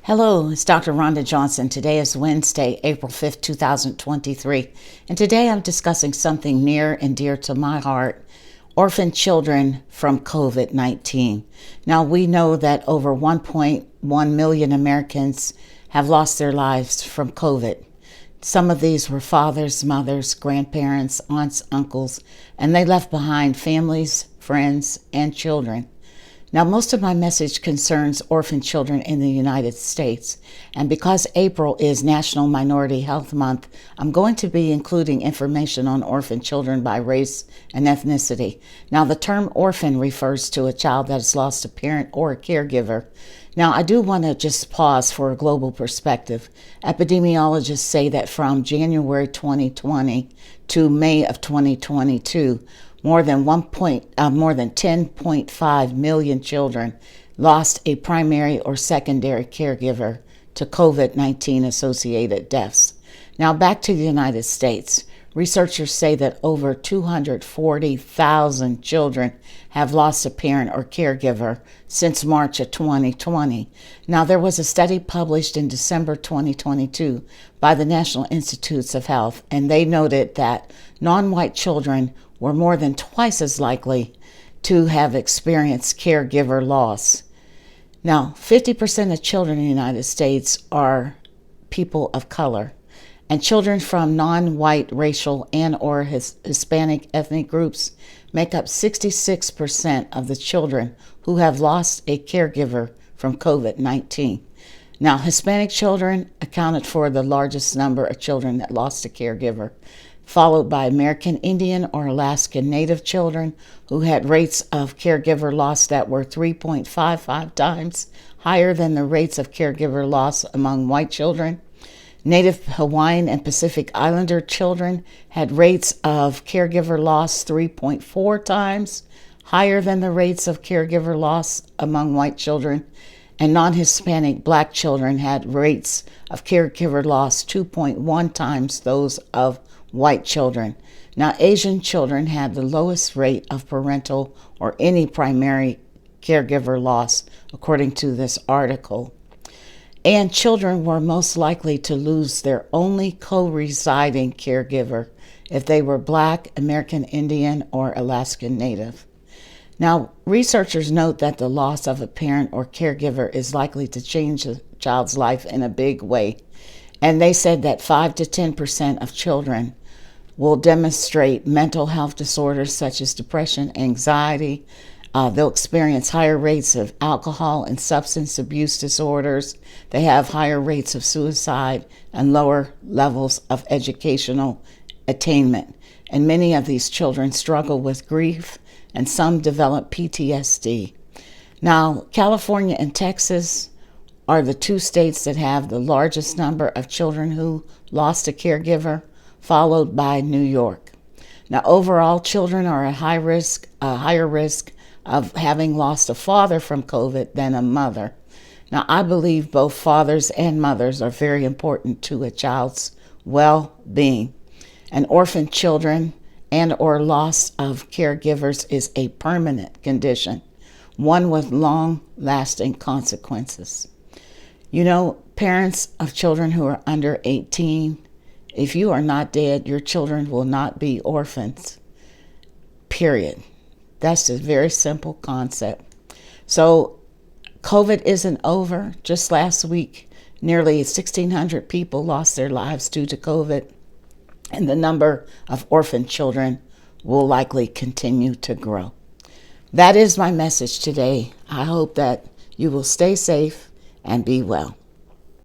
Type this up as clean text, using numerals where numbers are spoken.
Hello, it's Dr. Rhonda Johnson. Today is Wednesday, April 5th, 2023, and today I'm discussing something near and dear to my heart: orphan children from COVID-19. Now, we know that over 1.1 million Americans have lost their lives from COVID. Some of these were fathers, mothers, grandparents, aunts, uncles, and they left behind families, friends, and children. Now, most of my message concerns orphan children in the United States, and because April is National Minority Health Month, I'm going to be including information on orphan children by race and ethnicity. Now, the term orphan refers to a child that has lost a parent or a caregiver. Now, I do want to just pause for a global perspective. Epidemiologists say that from January 2020 to May of 2022, more than 10.5 million children lost a primary or secondary caregiver to COVID-19 associated deaths. Now, back to the United States. Researchers say that over 240,000 children have lost a parent or caregiver since March of 2020. Now, there was a study published in December 2022 by the National Institutes of Health, and they noted that non-white children were more than twice as likely to have experienced caregiver loss. Now, 50% of children in the United States are people of color, and children from non-white racial and or Hispanic ethnic groups make up 66% of the children who have lost a caregiver from COVID-19. Now, Hispanic children accounted for the largest number of children that lost a caregiver, followed by American Indian or Alaskan Native children, who had rates of caregiver loss that were 3.55 times higher than the rates of caregiver loss among white children. Native Hawaiian and Pacific Islander children had rates of caregiver loss 3.4 times higher than the rates of caregiver loss among white children. And non-Hispanic Black children had rates of caregiver loss 2.1 times those of white children. Now, Asian children had the lowest rate of parental or any primary caregiver loss, according to this article. And children were most likely to lose their only co-residing caregiver if they were Black, American Indian, or Alaskan Native. Now, researchers note that the loss of a parent or caregiver is likely to change a child's life in a big way. And they said that 5 to 10% of children will demonstrate mental health disorders such as depression, anxiety. They'll experience higher rates of alcohol and substance abuse disorders. They have higher rates of suicide and lower levels of educational attainment. And many of these children struggle with grief, and some develop PTSD. Now, California and Texas are the two states that have the largest number of children who lost a caregiver, followed by New York. Now, overall, children are at higher risk of having lost a father from COVID than a mother. Now, I believe both fathers and mothers are very important to a child's well-being. And orphan children and or loss of caregivers is a permanent condition, one with long-lasting consequences. You know, parents of children who are under 18, if you are not dead, your children will not be orphans, period. That's a very simple concept. So COVID isn't over. Just last week, nearly 1,600 people lost their lives due to COVID, and the number of orphan children will likely continue to grow. That is my message today. I hope that you will stay safe and be well.